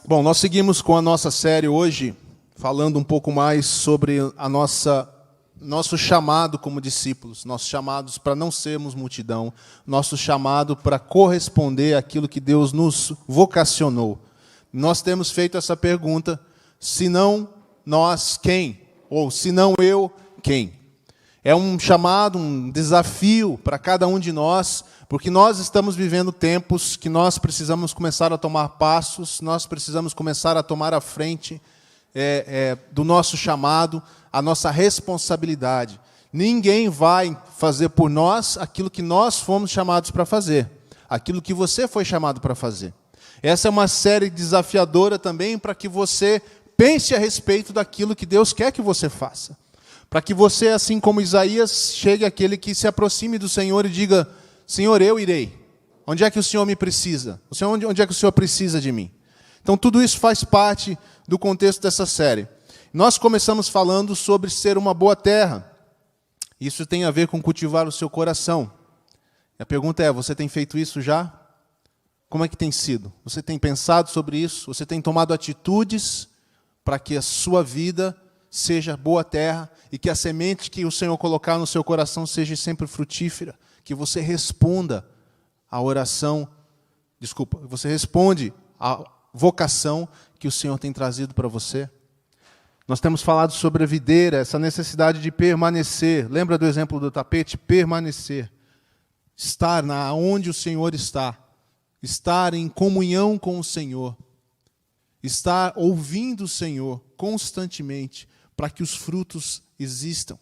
Bom, nós seguimos com a nossa série hoje, falando um pouco mais sobre nosso chamado como discípulos, nossos chamados para não sermos multidão, nosso chamado para corresponder àquilo que Deus nos vocacionou. Nós temos feito essa pergunta: se não nós, quem? Ou se não eu, quem? É um chamado, um desafio para cada um de nós, porque nós estamos vivendo tempos que nós precisamos começar a tomar passos, nós precisamos começar a tomar a frente do nosso chamado, a nossa responsabilidade. Ninguém vai fazer por nós aquilo que nós fomos chamados para fazer, aquilo que você foi chamado para fazer. Essa é uma série desafiadora também para que você pense a respeito daquilo que Deus quer que você faça. Para que você, assim como Isaías, chegue àquele que se aproxime do Senhor e diga: Senhor, eu irei. Onde é que o Senhor me precisa? Onde é que o Senhor precisa de mim? Então, tudo isso faz parte do contexto dessa série. Nós começamos falando sobre ser uma boa terra. Isso tem a ver com cultivar o seu coração. A pergunta é: você tem feito isso já? Como é que tem sido? Você tem pensado sobre isso? Você tem tomado atitudes para que a sua vida seja boa terra e que a semente que o Senhor colocar no seu coração seja sempre frutífera? Que você responda à oração, você responde à vocação que o Senhor tem trazido para você. Nós temos falado sobre a videira, essa necessidade de permanecer. Lembra do exemplo do tapete? Permanecer. Estar onde o Senhor está. Estar em comunhão com o Senhor. Estar ouvindo o Senhor constantemente para que os frutos existam.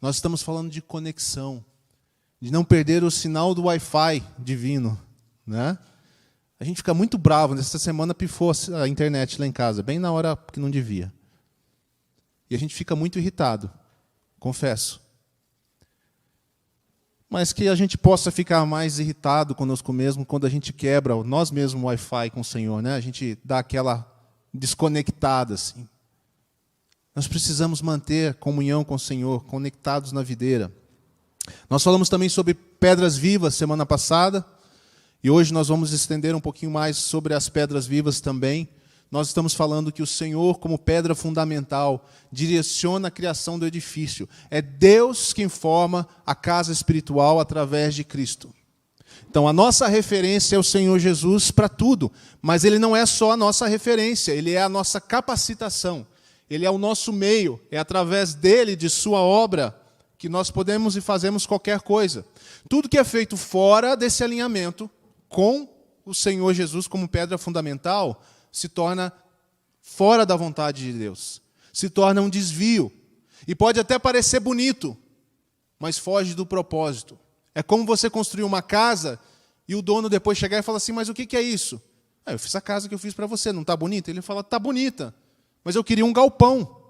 Nós estamos falando de conexão, de não perder o sinal do Wi-Fi divino, né? A gente fica muito bravo. Nessa semana pifou a internet lá em casa, bem na hora que não devia. E a gente fica muito irritado, confesso. Mas que a gente possa ficar mais irritado conosco mesmo quando a gente quebra nós mesmos o Wi-Fi com o Senhor, né? A gente dá aquela desconectada, assim. Nós precisamos manter comunhão com o Senhor, conectados na videira. Nós falamos também sobre pedras vivas semana passada, e hoje nós vamos estender um pouquinho mais sobre as pedras vivas também. Nós estamos falando que o Senhor, como pedra fundamental, direciona a criação do edifício. É Deus quem forma a casa espiritual através de Cristo. Então, a nossa referência é o Senhor Jesus para tudo, mas Ele não é só a nossa referência, Ele é a nossa capacitação. Ele é o nosso meio, é através dele, de sua obra, que nós podemos e fazemos qualquer coisa. Tudo que é feito fora desse alinhamento, com o Senhor Jesus como pedra fundamental, se torna fora da vontade de Deus. Se torna um desvio. E pode até parecer bonito, mas foge do propósito. É como você construir uma casa e o dono depois chegar e falar assim: mas o que é isso? Eu fiz a casa que eu fiz para você, não está bonita? Ele fala: está bonita. Mas eu queria um galpão.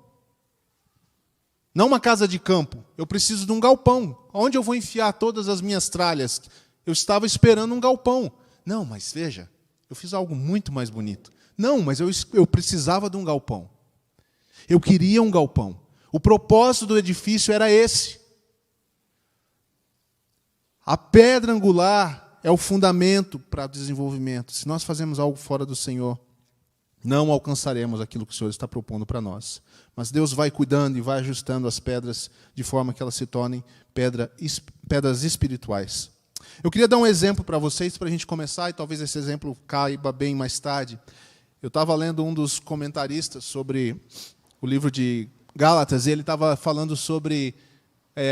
Não uma casa de campo. Eu preciso de um galpão. Onde eu vou enfiar todas as minhas tralhas? Eu estava esperando um galpão. Não, mas veja, eu fiz algo muito mais bonito. Não, mas eu precisava de um galpão. Eu queria um galpão. O propósito do edifício era esse. A pedra angular é o fundamento para o desenvolvimento. Se nós fazemos algo fora do Senhor, não alcançaremos aquilo que o Senhor está propondo para nós. Mas Deus vai cuidando e vai ajustando as pedras de forma que elas se tornem pedras espirituais. Eu queria dar um exemplo para vocês, para a gente começar, e talvez esse exemplo caiba bem mais tarde. Eu estava lendo um dos comentaristas sobre o livro de Gálatas, e ele estava falando sobre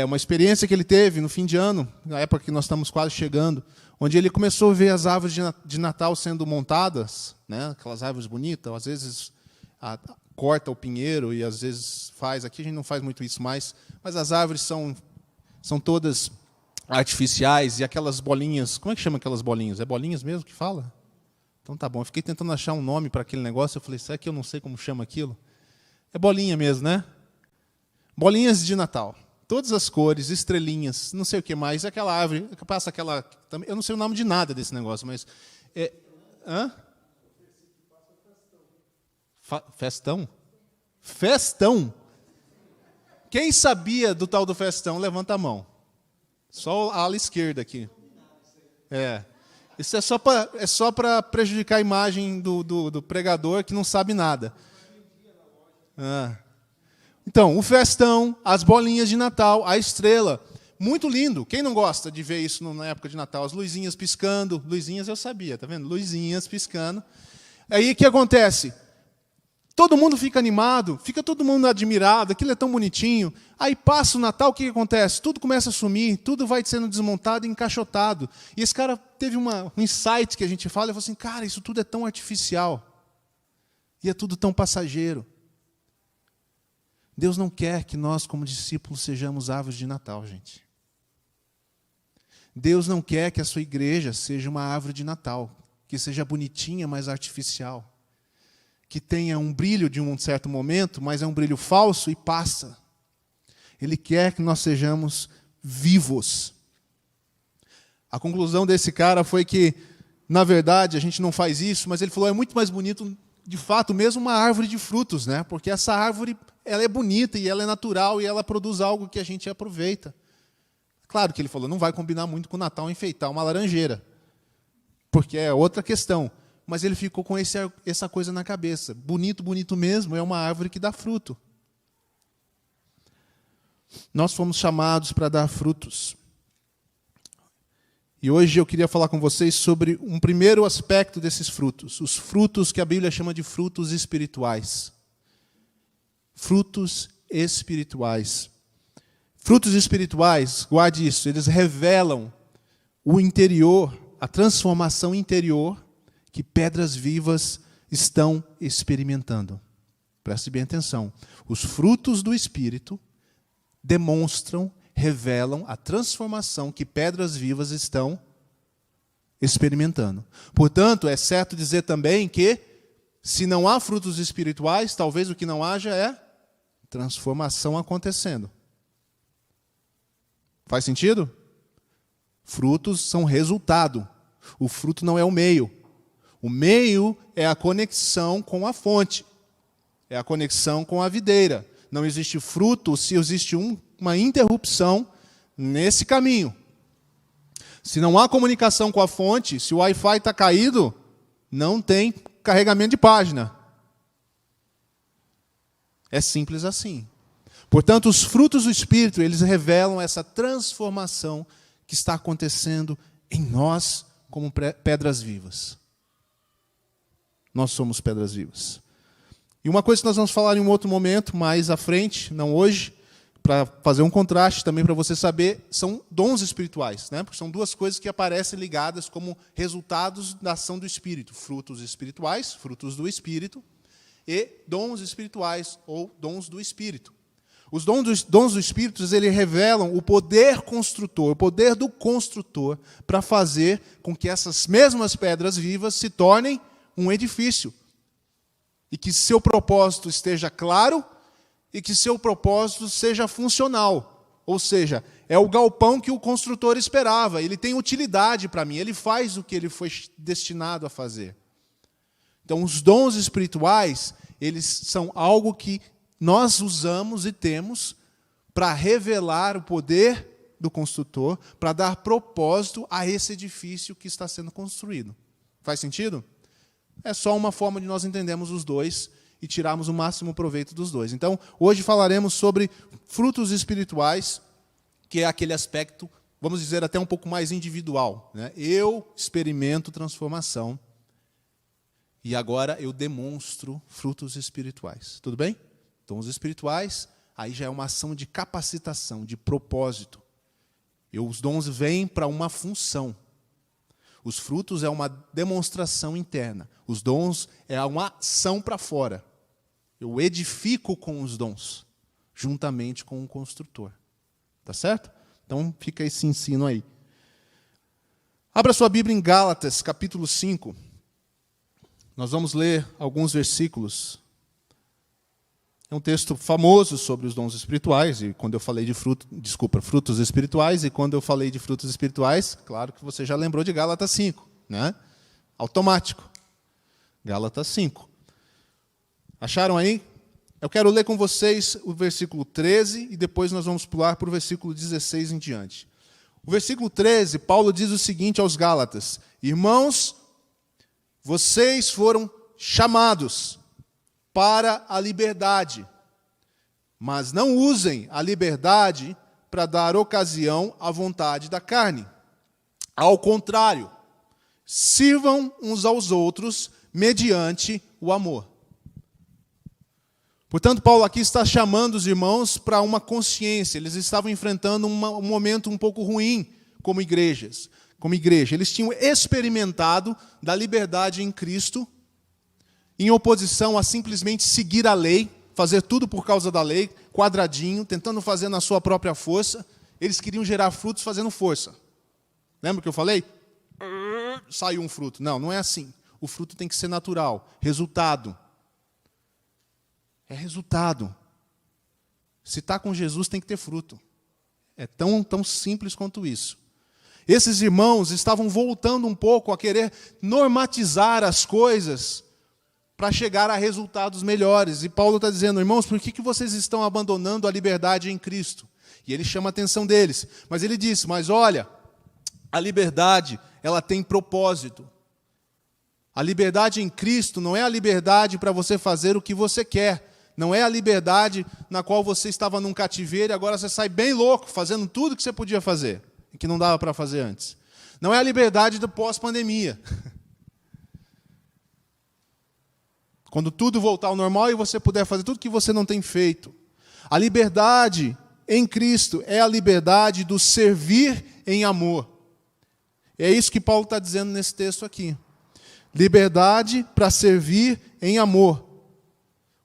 uma experiência que ele teve no fim de ano, na época que nós estamos quase chegando, onde ele começou a ver as árvores de Natal sendo montadas, né, aquelas árvores bonitas, às vezes corta o pinheiro e às vezes faz, aqui a gente não faz muito isso mais, mas as árvores são todas artificiais, e aquelas bolinhas, como é que chama aquelas bolinhas? É bolinhas mesmo que fala? Então tá bom, eu fiquei tentando achar um nome para aquele negócio, eu falei: será que eu não sei como chama aquilo? É bolinha mesmo, né? Bolinhas de Natal. Todas as cores, estrelinhas, não sei o que mais. Aquela árvore, passa aquela... Eu não sei o nome de nada desse negócio, mas... Hã? Festão? Festão? Quem sabia do tal do festão, levanta a mão. Só a ala esquerda aqui. Isso é só para prejudicar a imagem do pregador que não sabe nada. Então, o festão, as bolinhas de Natal, a estrela. Muito lindo. Quem não gosta de ver isso na época de Natal? As luzinhas piscando. Luzinhas eu sabia, tá vendo? Luzinhas piscando. Aí o que acontece? Todo mundo fica animado, fica todo mundo admirado, aquilo é tão bonitinho. Aí passa o Natal, o que acontece? Tudo começa a sumir, tudo vai sendo desmontado e encaixotado. E esse cara teve um insight que a gente fala, ele falou assim, cara, isso tudo é tão artificial. E é tudo tão passageiro. Deus não quer que nós, como discípulos, sejamos árvores de Natal, gente. Deus não quer que a sua igreja seja uma árvore de Natal, que seja bonitinha, mas artificial. Que tenha um brilho de um certo momento, mas é um brilho falso e passa. Ele quer que nós sejamos vivos. A conclusão desse cara foi que, na verdade, a gente não faz isso, mas ele falou, é muito mais bonito, de fato, mesmo uma árvore de frutos, né? Porque essa árvore, ela é bonita e ela é natural e ela produz algo que a gente aproveita. Claro que ele falou, não vai combinar muito com o Natal enfeitar uma laranjeira, porque é outra questão. Mas ele ficou com essa coisa na cabeça. Bonito, bonito mesmo, é uma árvore que dá fruto. Nós fomos chamados para dar frutos. E hoje eu queria falar com vocês sobre um primeiro aspecto desses frutos. Os frutos que a Bíblia chama de frutos espirituais. Frutos espirituais. Frutos espirituais, guarde isso, eles revelam o interior, a transformação interior que pedras vivas estão experimentando. Preste bem atenção. Os frutos do Espírito demonstram, revelam a transformação que pedras vivas estão experimentando. Portanto, é certo dizer também que, se não há frutos espirituais, talvez o que não haja é transformação acontecendo. Faz sentido? Frutos são resultado. O fruto não é o meio. O meio é a conexão com a fonte. É a conexão com a videira. Não existe fruto se existe uma interrupção nesse caminho. Se não há comunicação com a fonte, se o Wi-Fi está caído, não tem carregamento de página. É simples assim. Portanto, os frutos do Espírito, eles revelam essa transformação que está acontecendo em nós como pedras vivas. Nós somos pedras vivas. E uma coisa que nós vamos falar em um outro momento, mais à frente, não hoje, para fazer um contraste também para você saber, são dons espirituais, né? Porque são duas coisas que aparecem ligadas como resultados da ação do Espírito. Frutos espirituais, frutos do Espírito, e dons espirituais, ou dons do Espírito. Os dons do Espírito, eles revelam o poder construtor, o poder do construtor, para fazer com que essas mesmas pedras vivas se tornem um edifício. E que seu propósito esteja claro e que seu propósito seja funcional. Ou seja, é o galpão que o construtor esperava. Ele tem utilidade para mim, ele faz o que ele foi destinado a fazer. Então, os dons espirituais, eles são algo que nós usamos e temos para revelar o poder do construtor, para dar propósito a esse edifício que está sendo construído. Faz sentido? É só uma forma de nós entendermos os dois e tirarmos o máximo proveito dos dois. Então, hoje falaremos sobre frutos espirituais, que é aquele aspecto, vamos dizer, até um pouco mais individual, né? Eu experimento transformação e agora eu demonstro frutos espirituais. Tudo bem? Então, os espirituais, aí já é uma ação de capacitação, de propósito. Os dons vêm para uma função. Os frutos é uma demonstração interna. Os dons é uma ação para fora. Eu edifico com os dons, juntamente com o construtor. Tá certo? Então, fica esse ensino aí. Abra sua Bíblia em Gálatas, capítulo 5. Nós vamos ler alguns versículos. É um texto famoso sobre os dons espirituais, e quando eu falei de frutos espirituais, e quando eu falei de frutos espirituais, claro que você já lembrou de Gálatas 5, né? Automático. Gálatas 5. Acharam aí? Eu quero ler com vocês o versículo 13, e depois nós vamos pular para o versículo 16 em diante. O versículo 13, Paulo diz o seguinte aos Gálatas: irmãos, vocês foram chamados para a liberdade, mas não usem a liberdade para dar ocasião à vontade da carne. Ao contrário, sirvam uns aos outros mediante o amor. Portanto, Paulo aqui está chamando os irmãos para uma consciência. Eles estavam enfrentando um momento um pouco ruim como igreja. Eles tinham experimentado da liberdade em Cristo, em oposição a simplesmente seguir a lei, fazer tudo por causa da lei, quadradinho, tentando fazer na sua própria força. Eles queriam gerar frutos fazendo força. Lembra que eu falei? Saiu um fruto. Não, não é assim. O fruto tem que ser natural, resultado. É resultado. Se está com Jesus, tem que ter fruto. É tão simples quanto isso. Esses irmãos estavam voltando um pouco a querer normatizar as coisas para chegar a resultados melhores. E Paulo está dizendo, irmãos, por que vocês estão abandonando a liberdade em Cristo? E ele chama a atenção deles. Mas ele diz, mas olha, a liberdade, ela tem propósito. A liberdade em Cristo não é a liberdade para você fazer o que você quer. Não é a liberdade na qual você estava num cativeiro e agora você sai bem louco, fazendo tudo que você podia fazer, e que não dava para fazer antes. Não é a liberdade do pós-pandemia. Quando tudo voltar ao normal e você puder fazer tudo que você não tem feito. A liberdade em Cristo é a liberdade do servir em amor. É isso que Paulo está dizendo nesse texto aqui. Liberdade para servir em amor.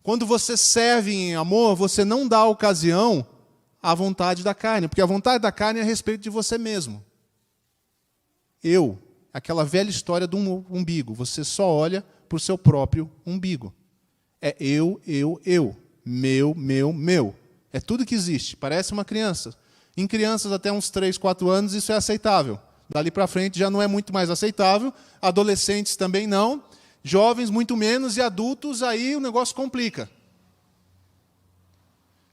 Quando você serve em amor, você não dá ocasião à vontade da carne, porque a vontade da carne é a respeito de você mesmo. Aquela velha história do umbigo, você só olha para o seu próprio umbigo. É eu, meu. É tudo que existe, parece uma criança. Em crianças até uns 3, 4 anos isso é aceitável. Dali para frente já não é muito mais aceitável, adolescentes também não, jovens muito menos e adultos aí o negócio complica.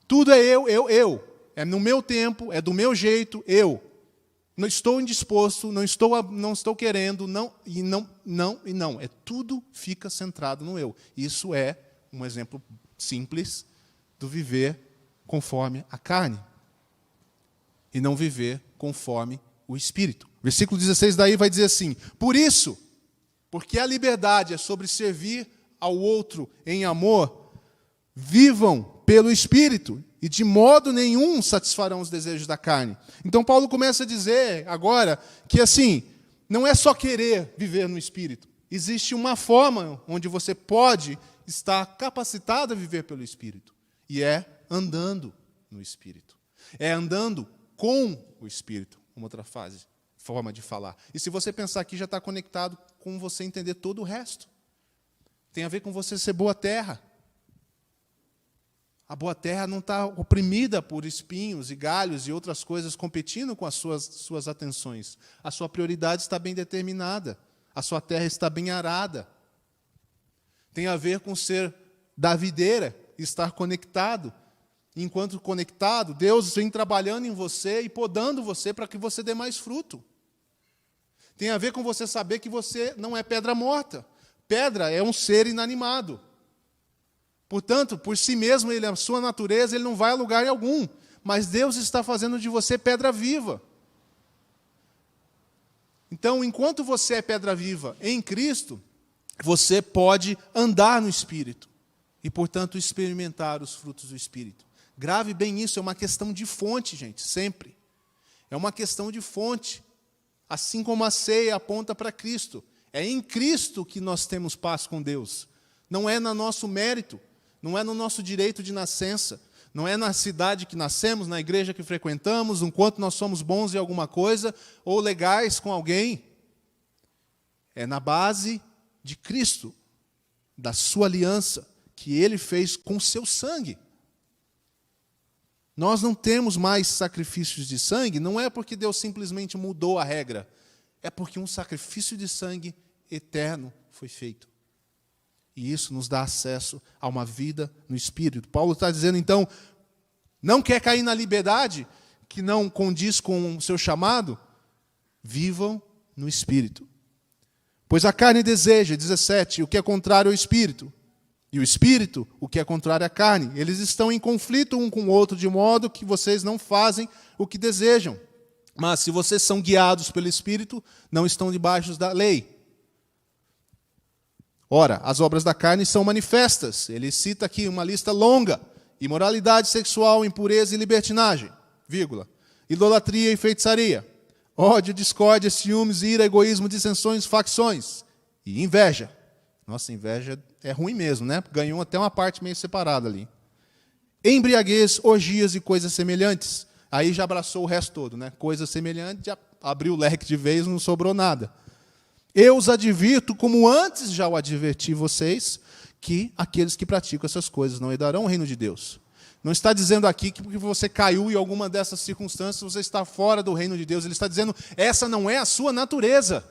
Tudo é eu. É no meu tempo, é do meu jeito, eu. Não estou indisposto, não estou querendo, não. É tudo fica centrado no eu. Isso é um exemplo simples do viver conforme a carne e não viver conforme o Espírito. Versículo 16 daí vai dizer assim, por isso, porque a liberdade é sobre servir ao outro em amor, vivam pelo Espírito e de modo nenhum satisfarão os desejos da carne. Então Paulo começa a dizer agora que assim, não é só querer viver no Espírito. Existe uma forma onde você pode estar capacitado a viver pelo Espírito. E é andando no Espírito. É andando com o Espírito. Uma outra forma de falar. E se você pensar aqui, já está conectado com você entender todo o resto. Tem a ver com você ser boa terra. A boa terra não está oprimida por espinhos e galhos e outras coisas competindo com as suas atenções. A sua prioridade está bem determinada. A sua terra está bem arada. Tem a ver com ser da videira, estar conectado. Enquanto conectado, Deus vem trabalhando em você e podando você para que você dê mais fruto. Tem a ver com você saber que você não é pedra morta. Pedra é um ser inanimado. Portanto, por si mesmo, a sua natureza, ele não vai a lugar algum. Mas Deus está fazendo de você pedra viva. Então, enquanto você é pedra viva em Cristo, você pode andar no Espírito. E, portanto, experimentar os frutos do Espírito. Grave bem isso, é uma questão de fonte, gente, sempre. É uma questão de fonte. Assim como a ceia aponta para Cristo. É em Cristo que nós temos paz com Deus. Não é no nosso mérito, não é no nosso direito de nascença, não é na cidade que nascemos, na igreja que frequentamos, o quanto nós somos bons em alguma coisa, ou legais com alguém. É na base de Cristo, da sua aliança, que Ele fez com o seu sangue. Nós não temos mais sacrifícios de sangue, não é porque Deus simplesmente mudou a regra, é porque um sacrifício de sangue eterno foi feito. E isso nos dá acesso a uma vida no Espírito. Paulo está dizendo, então, não quer cair na liberdade? que não condiz com o seu chamado, vivam no Espírito. Pois a carne deseja, 17, o que é contrário ao Espírito, e o Espírito, o que é contrário à carne. Eles estão em conflito um com o outro, de modo que vocês não fazem o que desejam. Mas se vocês são guiados pelo Espírito, não estão debaixo da lei. Ora, as obras da carne são manifestas. Ele cita aqui uma lista longa: imoralidade sexual, impureza e libertinagem, vírgula, idolatria e feitiçaria, ódio, discórdia, ciúmes, ira, egoísmo, dissensões, facções e inveja. Nossa, inveja é ruim mesmo, né? Ganhou até uma parte meio separada ali. Embriaguez, orgias e coisas semelhantes. Aí já abraçou o resto todo, né? Coisas semelhantes, já abriu o leque de vez, não sobrou nada. Eu os advirto, como antes já o adverti vocês, que aqueles que praticam essas coisas não herdarão o reino de Deus. Não está dizendo aqui que porque você caiu em alguma dessas circunstâncias, você está fora do reino de Deus. Ele está dizendo, essa não é a sua natureza.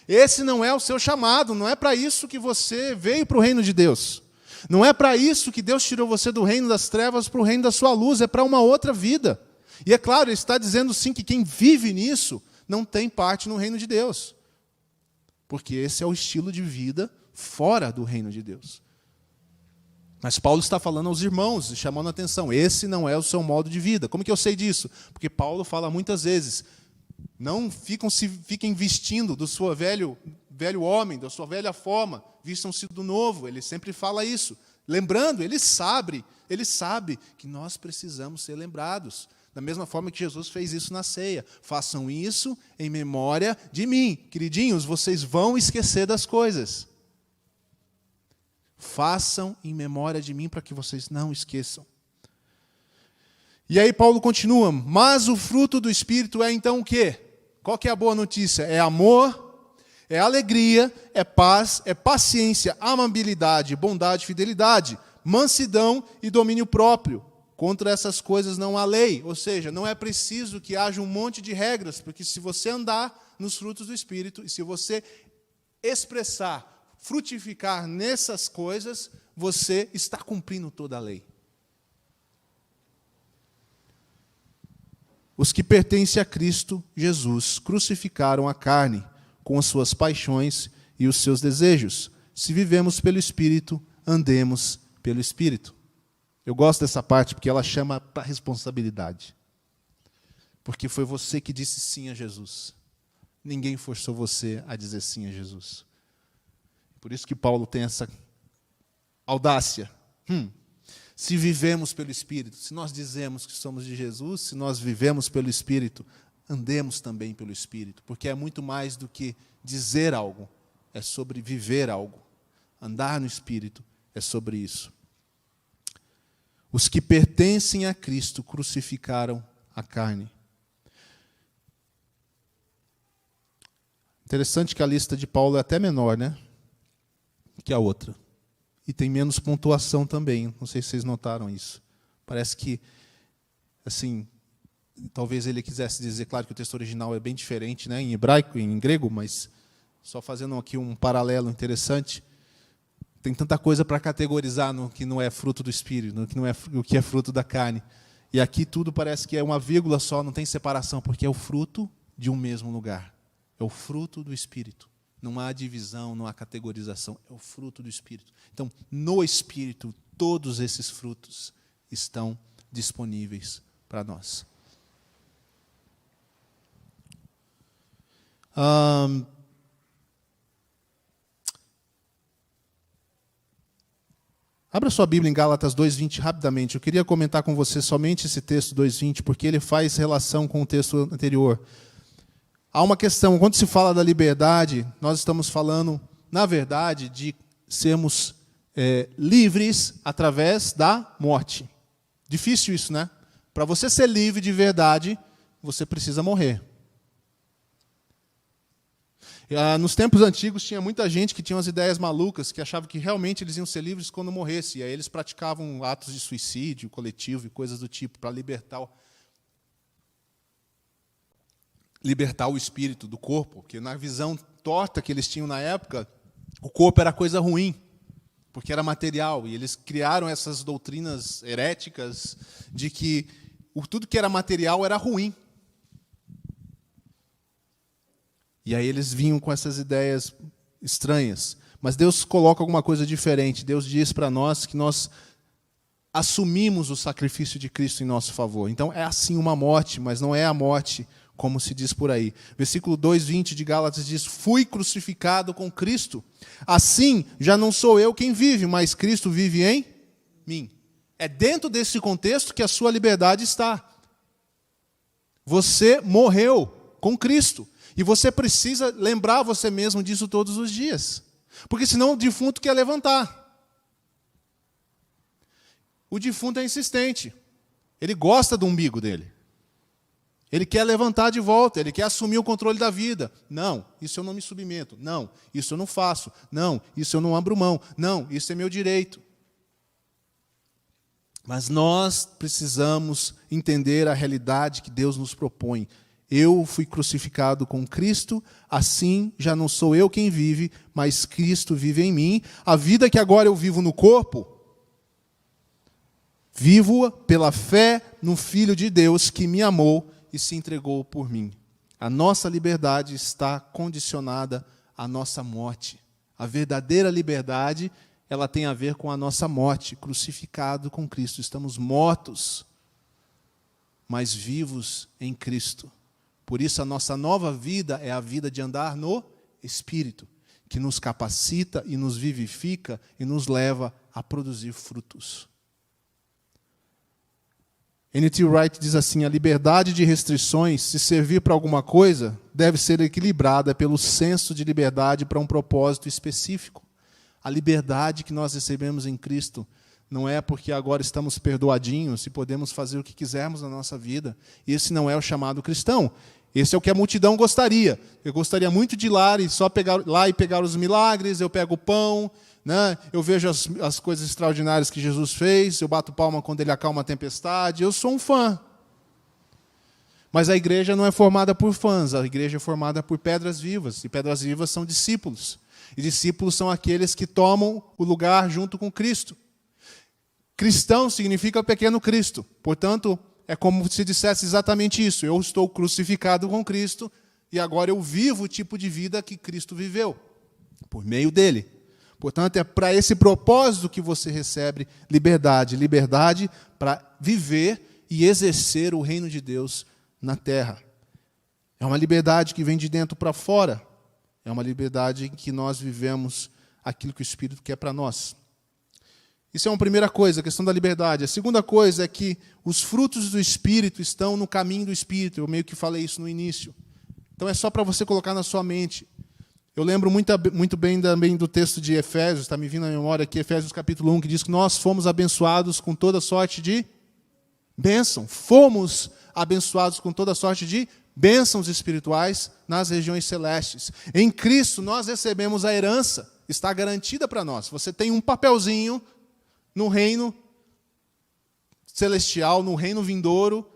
Esse não é o seu chamado, não é para isso que você veio para o reino de Deus. Não é para isso que Deus tirou você do reino das trevas para o reino da sua luz, é para uma outra vida. E é claro, ele está dizendo sim que quem vive nisso não tem parte no reino de Deus. Porque esse é o estilo de vida fora do reino de Deus. Mas Paulo está falando aos irmãos, chamando a atenção, esse não é o seu modo de vida. Como que eu sei disso? Porque Paulo fala muitas vezes, não fiquem vestindo do seu velho homem, da sua velha forma, vistam-se do novo. Ele sempre fala isso. Lembrando, ele sabe que nós precisamos ser lembrados. Da mesma forma que Jesus fez isso na ceia. Façam isso em memória de mim. Queridinhos, vocês vão esquecer das coisas. Façam em memória de mim para que vocês não esqueçam. E aí Paulo continua, mas o fruto do Espírito é então o quê? Qual que é a boa notícia? É amor, é alegria, é paz, é paciência, amabilidade, bondade, fidelidade, mansidão e domínio próprio. Contra essas coisas não há lei, ou seja, não é preciso que haja um monte de regras, porque se você andar nos frutos do Espírito, e se você expressar, frutificar nessas coisas, você está cumprindo toda a lei. Os que pertencem a Cristo Jesus crucificaram a carne com as suas paixões e os seus desejos. Se vivemos pelo Espírito, andemos pelo Espírito. Eu gosto dessa parte porque ela chama para a responsabilidade. Porque foi você que disse sim a Jesus. Ninguém forçou você a dizer sim a Jesus. Por isso que Paulo tem essa audácia. Se vivemos pelo Espírito, se nós dizemos que somos de Jesus, se nós vivemos pelo Espírito, andemos também pelo Espírito, porque é muito mais do que dizer algo, é sobre viver algo. Andar no Espírito é sobre isso. Os que pertencem a Cristo crucificaram a carne. Interessante que a lista de Paulo é até menor, né? Que a outra. E tem menos pontuação também. Não sei se vocês notaram isso. Parece que, assim, talvez ele quisesse dizer, claro que o texto original é bem diferente, né, em hebraico, em grego, mas só fazendo aqui um paralelo interessante, tem tanta coisa para categorizar no que não é fruto do Espírito, no que não é o que é fruto da carne. E aqui tudo parece que é uma vírgula só, não tem separação, porque é o fruto de um mesmo lugar. É o fruto do Espírito. Não há divisão, não há categorização, é o fruto do Espírito. Então, no Espírito, todos esses frutos estão disponíveis para nós. Abra sua Bíblia em Gálatas 2:20 rapidamente. Eu queria comentar com você somente esse texto 2:20, porque ele faz relação com o texto anterior. Há uma questão, quando se fala da liberdade, nós estamos falando, na verdade, de sermos livres através da morte. Difícil isso, né? Para você ser livre de verdade, você precisa morrer. Nos tempos antigos, tinha muita gente que tinha umas ideias malucas, que achava que realmente eles iam ser livres quando morressem. E aí eles praticavam atos de suicídio coletivo e coisas do tipo, para libertar o espírito do corpo, porque na visão torta que eles tinham na época, o corpo era coisa ruim, porque era material, e eles criaram essas doutrinas heréticas de que tudo que era material era ruim. E aí eles vinham com essas ideias estranhas. Mas Deus coloca alguma coisa diferente. Deus diz para nós que nós assumimos o sacrifício de Cristo em nosso favor. Então é assim uma morte, mas não é a morte como se diz por aí. Versículo 2:20 de Gálatas diz: fui crucificado com Cristo. Assim, já não sou eu quem vive, mas Cristo vive em mim. É dentro desse contexto que a sua liberdade está. Você morreu com Cristo. E você precisa lembrar você mesmo disso todos os dias. Porque senão o defunto quer levantar. O defunto é insistente. Ele gosta do umbigo dele. Ele quer levantar de volta, ele quer assumir o controle da vida. Não, isso eu não me submeto. Não, isso eu não faço. Não, isso eu não abro mão. Não, isso é meu direito. Mas nós precisamos entender a realidade que Deus nos propõe. Eu fui crucificado com Cristo, assim já não sou eu quem vive, mas Cristo vive em mim. A vida que agora eu vivo no corpo, vivo-a pela fé no Filho de Deus que me amou e se entregou por mim. A nossa liberdade está condicionada à nossa morte. A verdadeira liberdade, ela tem a ver com a nossa morte, crucificado com Cristo. Estamos mortos, mas vivos em Cristo. Por isso a nossa nova vida é a vida de andar no Espírito, que nos capacita e nos vivifica e nos leva a produzir frutos. N.T. Wright diz assim: a liberdade de restrições, se servir para alguma coisa, deve ser equilibrada pelo senso de liberdade para um propósito específico. A liberdade que nós recebemos em Cristo não é porque agora estamos perdoadinhos e podemos fazer o que quisermos na nossa vida. Esse não é o chamado cristão. Esse é o que a multidão gostaria. Eu gostaria muito de ir lá e só pegar lá e pegar os milagres, eu pego o pão, né? Eu vejo as coisas extraordinárias que Jesus fez, eu bato palma quando ele acalma a tempestade, eu sou um fã. Mas a igreja não é formada por fãs, a igreja é formada por pedras vivas, e pedras vivas são discípulos. E discípulos são aqueles que tomam o lugar junto com Cristo. Cristão significa pequeno Cristo, portanto, é como se dissesse exatamente isso: eu estou crucificado com Cristo, e agora eu vivo o tipo de vida que Cristo viveu, por meio dele. Portanto, é para esse propósito que você recebe liberdade. Liberdade para viver e exercer o reino de Deus na terra. É uma liberdade que vem de dentro para fora. É uma liberdade em que nós vivemos aquilo que o Espírito quer para nós. Isso é uma primeira coisa, a questão da liberdade. A segunda coisa é que os frutos do Espírito estão no caminho do Espírito. Eu meio que falei isso no início. Então é só para você colocar na sua mente. Eu lembro muito bem também do texto de Efésios, está me vindo à memória aqui, Efésios capítulo 1, que diz que nós fomos abençoados com toda sorte de bênção. Fomos abençoados com toda sorte de bênçãos espirituais nas regiões celestes. Em Cristo nós recebemos a herança, está garantida para nós. Você tem um papelzinho no reino celestial, no reino vindouro,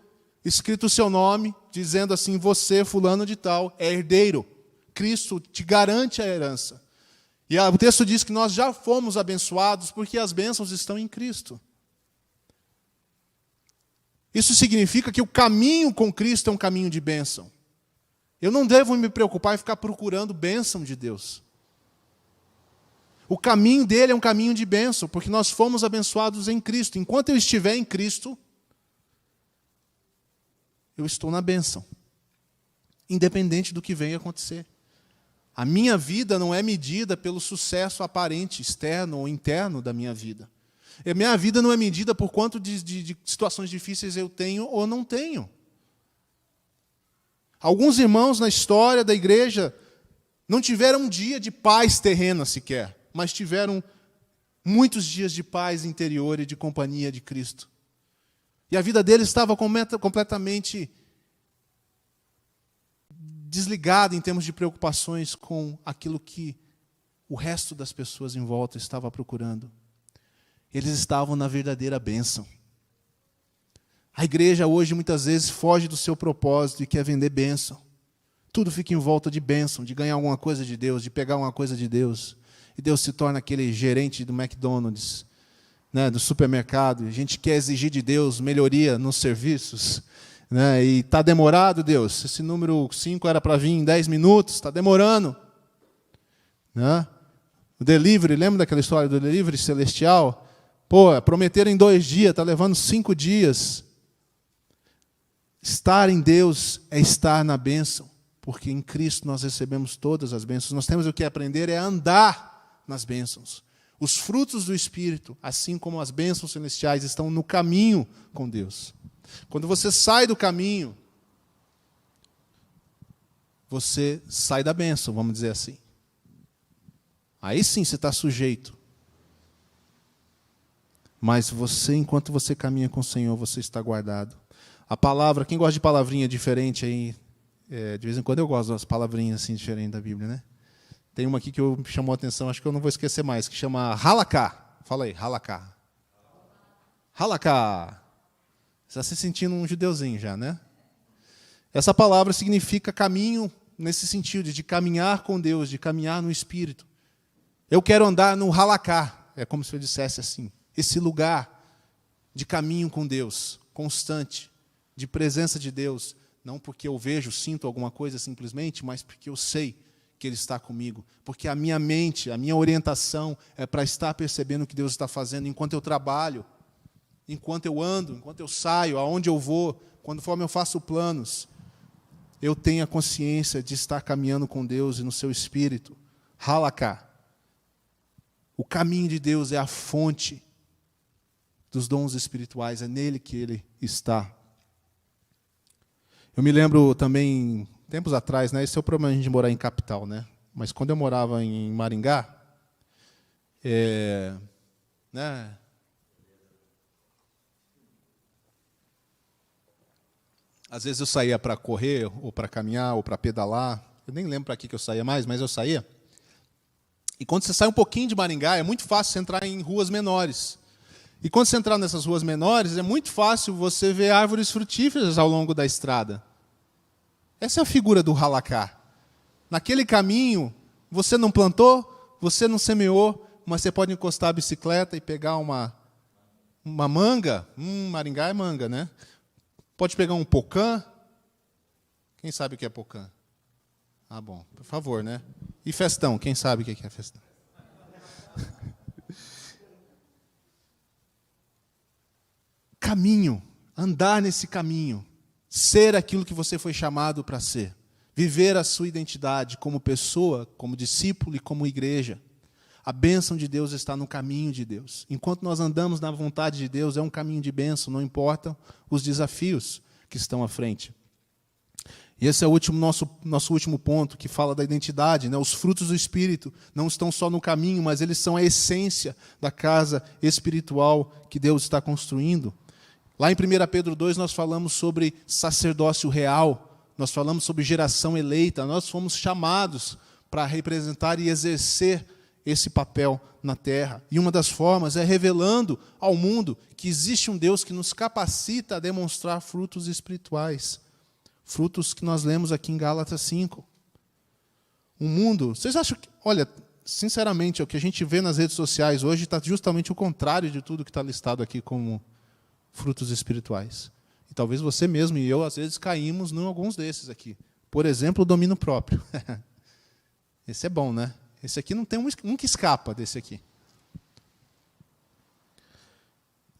escrito o seu nome, dizendo assim: você, fulano de tal, é herdeiro. Cristo te garante a herança. E o texto diz que nós já fomos abençoados porque as bênçãos estão em Cristo. Isso significa que o caminho com Cristo é um caminho de bênção. Eu não devo me preocupar em ficar procurando bênção de Deus. O caminho dele é um caminho de bênção, porque nós fomos abençoados em Cristo. Enquanto eu estiver em Cristo, eu estou na bênção, independente do que venha acontecer. A minha vida não é medida pelo sucesso aparente, externo ou interno da minha vida. A minha vida não é medida por quanto de situações difíceis eu tenho ou não tenho. Alguns irmãos na história da igreja não tiveram um dia de paz terrena sequer, mas tiveram muitos dias de paz interior e de companhia de Cristo. E a vida deles estava completamente desligada em termos de preocupações com aquilo que o resto das pessoas em volta estava procurando. Eles estavam na verdadeira bênção. A igreja hoje muitas vezes foge do seu propósito e quer vender bênção. Tudo fica em volta de bênção, de ganhar alguma coisa de Deus, de pegar alguma coisa de Deus. E Deus se torna aquele gerente do McDonald's, né, do supermercado. A gente quer exigir de Deus melhoria nos serviços. Né, e está demorado, Deus. Esse número 5 era para vir em 10 minutos, está demorando. Né? O delivery, lembra daquela história do delivery celestial? Pô, prometeram em 2 dias, está levando 5 dias. Estar em Deus é estar na bênção, porque em Cristo nós recebemos todas as bênçãos. Nós temos o que aprender é andar nas bênçãos. Os frutos do Espírito, assim como as bênçãos celestiais, estão no caminho com Deus. Quando você sai do caminho, você sai da bênção, vamos dizer assim. Aí sim você está sujeito. Mas você, enquanto você caminha com o Senhor, você está guardado. A palavra, quem gosta de palavrinha diferente aí, de vez em quando eu gosto das palavrinhas assim diferentes da Bíblia, né? Tem uma aqui que me chamou a atenção, acho que eu não vou esquecer mais, que chama halaká. Fala aí, halaká. Halaká. Você está se sentindo um judeuzinho já, né? Essa palavra significa caminho, nesse sentido, de caminhar com Deus, de caminhar no Espírito. Eu quero andar no halaká, é como se eu dissesse assim, esse lugar de caminho com Deus, constante, de presença de Deus, não porque eu vejo, sinto alguma coisa simplesmente, mas porque eu sei que Ele está comigo, porque a minha mente, a minha orientação é para estar percebendo o que Deus está fazendo enquanto eu trabalho, enquanto eu ando, enquanto eu saio, aonde eu vou, conforme eu faço planos, eu tenho a consciência de estar caminhando com Deus e no seu Espírito. Halaká. O caminho de Deus é a fonte dos dons espirituais, é nele que Ele está. Eu me lembro também, tempos atrás, né, esse é o problema de morar em capital, né? Mas quando eu morava em Maringá, né, às vezes eu saía para correr, ou para caminhar, ou para pedalar. Eu nem lembro para que eu saía mais, mas eu saía. E quando você sai um pouquinho de Maringá, é muito fácil você entrar em ruas menores. E quando você entrar nessas ruas menores, é muito fácil você ver árvores frutíferas ao longo da estrada. Essa é a figura do halaká. Naquele caminho, você não plantou, você não semeou, mas você pode encostar a bicicleta e pegar uma manga. Maringá é manga, né? Pode pegar um pocã. Quem sabe o que é pocã? Ah, bom, por favor, né? E festão, quem sabe o que é festão? Caminho, andar nesse caminho, ser aquilo que você foi chamado para ser, viver a sua identidade como pessoa, como discípulo e como igreja. A bênção de Deus está no caminho de Deus. Enquanto nós andamos na vontade de Deus, é um caminho de bênção, não importam os desafios que estão à frente. E esse é o nosso último ponto, que fala da identidade, né? Os frutos do Espírito não estão só no caminho, mas eles são a essência da casa espiritual que Deus está construindo. Lá em 1 Pedro 2, nós falamos sobre sacerdócio real, nós falamos sobre geração eleita, nós fomos chamados para representar e exercer esse papel na terra. E uma das formas é revelando ao mundo que existe um Deus que nos capacita a demonstrar frutos espirituais. Frutos que nós lemos aqui em Gálatas 5. Um mundo... Vocês acham que... Olha, sinceramente, o que a gente vê nas redes sociais hoje está justamente o contrário de tudo que está listado aqui como frutos espirituais. E talvez você mesmo e eu, às vezes, caímos em alguns desses aqui. Por exemplo, o domínio próprio. Esse é bom, né? Esse aqui não tem um que escapa desse aqui.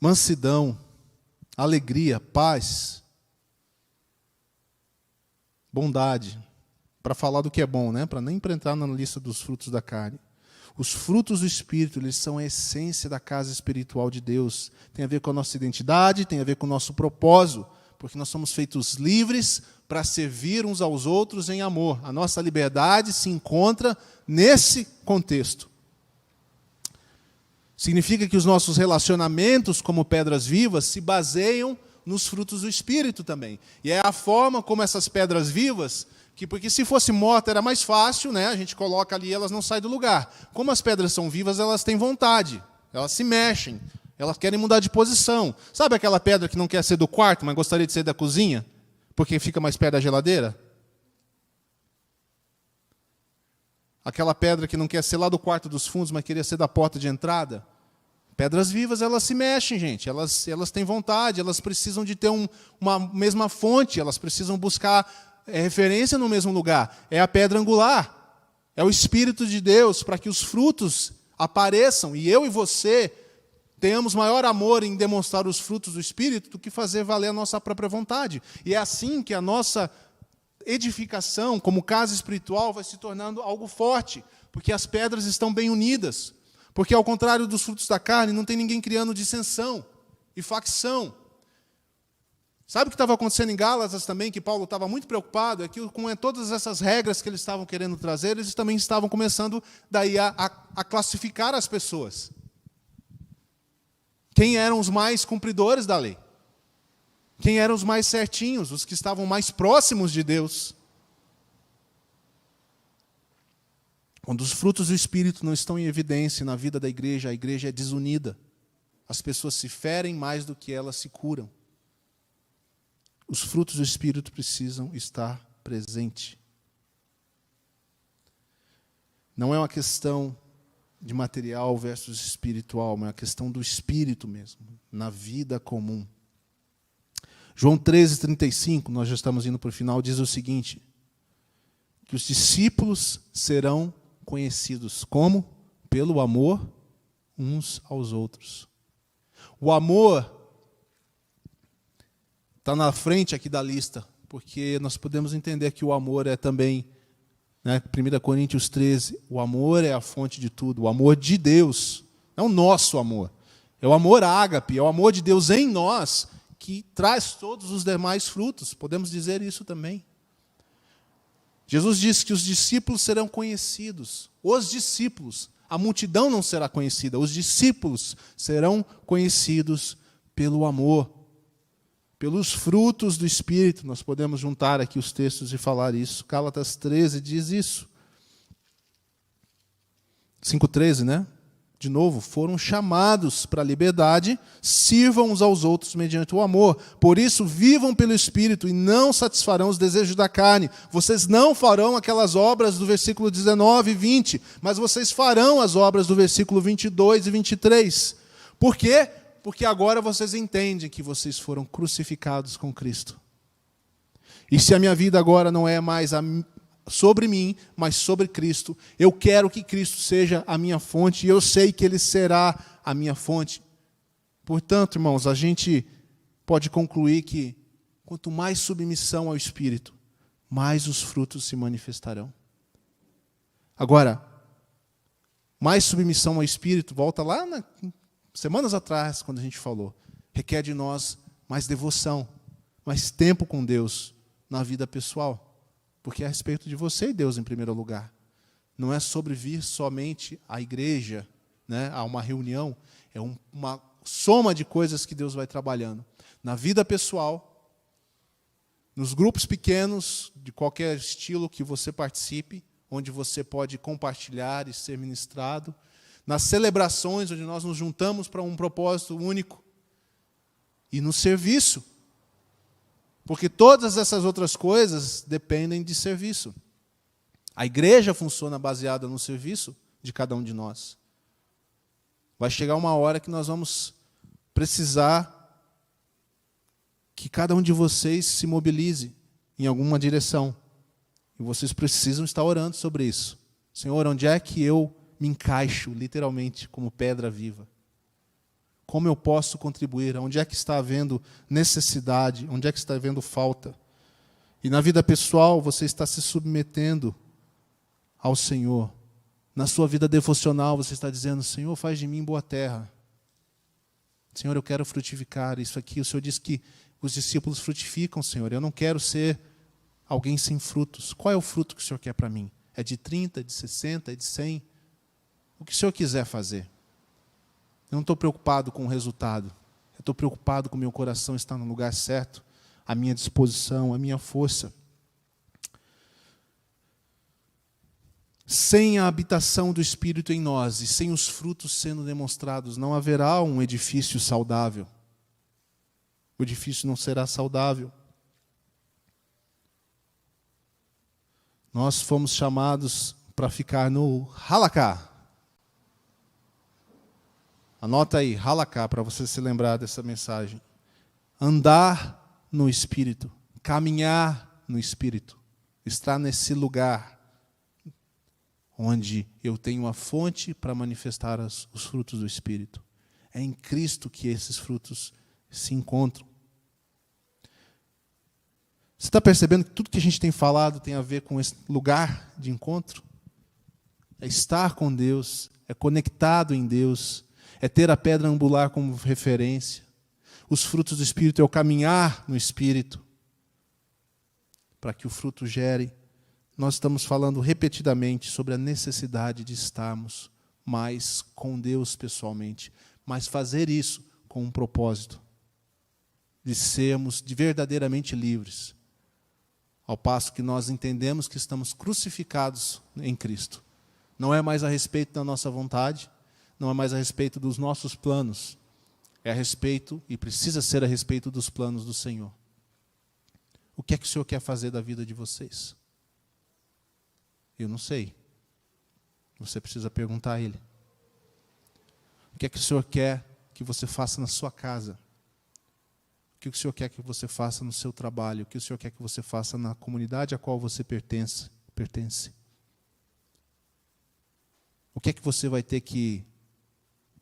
Mansidão, alegria, paz, bondade, para falar do que é bom, né? Para nem entrar na lista dos frutos da carne. Os frutos do Espírito, eles são a essência da casa espiritual de Deus. Tem a ver com a nossa identidade, tem a ver com o nosso propósito, porque nós somos feitos livres para servir uns aos outros em amor. A nossa liberdade se encontra nesse contexto. Significa que os nossos relacionamentos como pedras vivas se baseiam nos frutos do Espírito também. E é a forma como essas pedras vivas, porque se fosse morta era mais fácil, né? A gente coloca ali e elas não saem do lugar. Como as pedras são vivas, elas têm vontade, elas se mexem, elas querem mudar de posição. Sabe aquela pedra que não quer ser do quarto, mas gostaria de ser da cozinha? Porque fica mais perto da geladeira? Aquela pedra que não quer ser lá do quarto dos fundos, mas queria ser da porta de entrada? Pedras vivas, elas se mexem, gente. Elas têm vontade, elas precisam de ter uma mesma fonte, elas precisam buscar referência no mesmo lugar. É a pedra angular, é o Espírito de Deus, para que os frutos apareçam. E eu e você tenhamos maior amor em demonstrar os frutos do Espírito do que fazer valer a nossa própria vontade. E é assim que a nossa edificação, como casa espiritual, vai se tornando algo forte, porque as pedras estão bem unidas. Porque, ao contrário dos frutos da carne, não tem ninguém criando dissensão e facção. Sabe o que estava acontecendo em Gálatas também, que Paulo estava muito preocupado? É que com todas essas regras que eles estavam querendo trazer, eles também estavam começando daí a classificar as pessoas. Quem eram os mais cumpridores da lei? Quem eram os mais certinhos, os que estavam mais próximos de Deus? Quando os frutos do Espírito não estão em evidência na vida da igreja, a igreja é desunida. As pessoas se ferem mais do que elas se curam. Os frutos do Espírito precisam estar presentes. Não é uma questão de material versus espiritual, mas é uma questão do Espírito mesmo, na vida comum. João 13:35, nós já estamos indo para o final, diz o seguinte, que os discípulos serão conhecidos como? Pelo amor uns aos outros. O amor está na frente aqui da lista, porque nós podemos entender que o amor é também, 1 Coríntios 13, o amor é a fonte de tudo, o amor de Deus, não o nosso amor, é o amor ágape, é o amor de Deus em nós, que traz todos os demais frutos, podemos dizer isso também. Jesus disse que os discípulos serão conhecidos. Os discípulos. A multidão não será conhecida. Os discípulos serão conhecidos pelo amor. Pelos frutos do Espírito. Nós podemos juntar aqui os textos e falar isso. Gálatas 13 diz isso. 5:13, né? De novo, foram chamados para a liberdade, sirvam uns aos outros mediante o amor. Por isso, vivam pelo Espírito e não satisfarão os desejos da carne. Vocês não farão aquelas obras do versículo 19 e 20, mas vocês farão as obras do versículo 22 e 23. Por quê? Porque agora vocês entendem que vocês foram crucificados com Cristo. E se a minha vida agora não é mais sobre mim, mas sobre Cristo. Eu quero que Cristo seja a minha fonte, e eu sei que Ele será a minha fonte. Portanto, irmãos, a gente pode concluir que, quanto mais submissão ao Espírito, mais os frutos se manifestarão. Agora, mais submissão ao Espírito, volta lá semanas atrás, quando a gente falou, requer de nós mais devoção, mais tempo com Deus na vida pessoal. Porque é a respeito de você e Deus em primeiro lugar. Não é sobre vir somente à igreja, a uma reunião. É uma soma de coisas que Deus vai trabalhando. Na vida pessoal, nos grupos pequenos, de qualquer estilo que você participe, onde você pode compartilhar e ser ministrado. Nas celebrações, onde nós nos juntamos para um propósito único. E no serviço. Porque todas essas outras coisas dependem de serviço. A igreja funciona baseada no serviço de cada um de nós. Vai chegar uma hora que nós vamos precisar que cada um de vocês se mobilize em alguma direção. E vocês precisam estar orando sobre isso. Senhor, onde é que eu me encaixo, literalmente, como pedra viva? Como eu posso contribuir? Onde é que está havendo necessidade? Onde é que está havendo falta? E na vida pessoal, você está se submetendo ao Senhor. Na sua vida devocional, você está dizendo, Senhor, faz de mim boa terra. Senhor, eu quero frutificar isso aqui. O Senhor diz que os discípulos frutificam, Senhor. Eu não quero ser alguém sem frutos. Qual é o fruto que o Senhor quer para mim? É de 30, de 60, é de 100? O que o Senhor quiser fazer. Eu não estou preocupado com o resultado. Eu estou preocupado com o meu coração estar no lugar certo, a minha disposição, a minha força. Sem a habitação do Espírito em nós e sem os frutos sendo demonstrados, não haverá um edifício saudável. O edifício não será saudável. Nós fomos chamados para ficar no halakha. Anota aí, halakha, para você se lembrar dessa mensagem. Andar no Espírito, caminhar no Espírito, estar nesse lugar onde eu tenho uma fonte para manifestar os frutos do Espírito. É em Cristo que esses frutos se encontram. Você está percebendo que tudo que a gente tem falado tem a ver com esse lugar de encontro? É estar com Deus, é conectado em Deus, é ter a pedra angular como referência. Os frutos do Espírito é o caminhar no Espírito, para que o fruto gere. Nós estamos falando repetidamente sobre a necessidade de estarmos mais com Deus pessoalmente, mas fazer isso com um propósito, de sermos verdadeiramente livres, ao passo que nós entendemos que estamos crucificados em Cristo. Não é mais a respeito da nossa vontade, não é mais a respeito dos nossos planos, é a respeito, e precisa ser a respeito dos planos do Senhor. O que é que o Senhor quer fazer da vida de vocês? Eu não sei. Você precisa perguntar a Ele. O que é que o Senhor quer que você faça na sua casa? O que o Senhor quer que você faça no seu trabalho? O que o Senhor quer que você faça na comunidade a qual você pertence? O que é que você vai ter que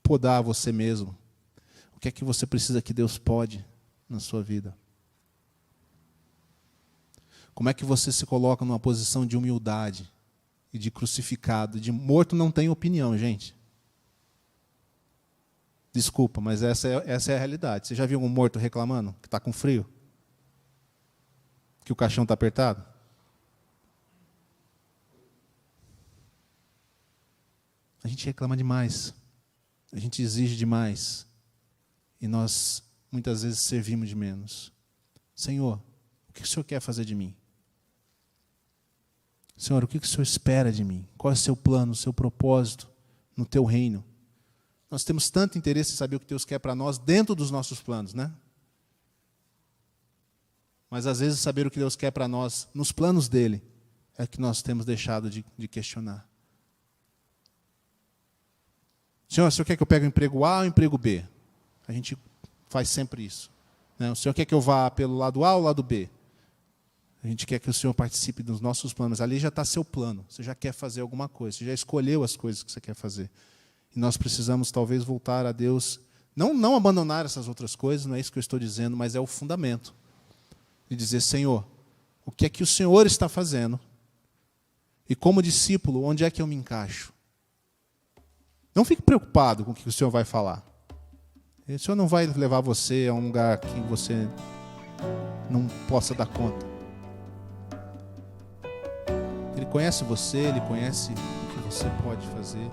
podar a você mesmo? O que é que você precisa que Deus pode na sua vida? Como é que você se coloca numa posição de humildade e de crucificado? De morto não tem opinião, gente. Desculpa, mas essa é a realidade. Você já viu um morto reclamando que está com frio? Que o caixão está apertado? A gente reclama demais. A gente exige demais. E nós, muitas vezes, servimos de menos. Senhor, o que o Senhor quer fazer de mim? Senhor, o que o Senhor espera de mim? Qual é o seu plano, o seu propósito no teu reino? Nós temos tanto interesse em saber o que Deus quer para nós dentro dos nossos planos, né? Mas, às vezes, saber o que Deus quer para nós nos planos dEle é que nós temos deixado de questionar. Senhor, o Senhor quer que eu pegue o emprego A ou o emprego B? A gente faz sempre isso. Né? O Senhor quer que eu vá pelo lado A ou lado B? A gente quer que o Senhor participe dos nossos planos. Ali já está seu plano. Você já quer fazer alguma coisa. Você já escolheu as coisas que você quer fazer. E nós precisamos, talvez, voltar a Deus. Não abandonar essas outras coisas, não é isso que eu estou dizendo, mas é o fundamento. De dizer, Senhor, o que é que o Senhor está fazendo? E como discípulo, onde é que eu me encaixo? Não fique preocupado com o que o Senhor vai falar. O Senhor não vai levar você a um lugar que você não possa dar conta. Ele conhece você, Ele conhece o que você pode fazer,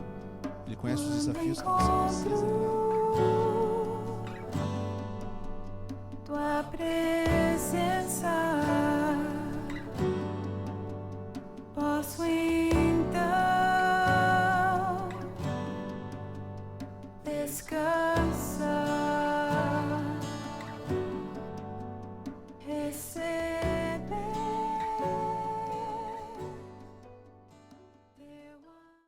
Ele conhece os desafios que você precisa.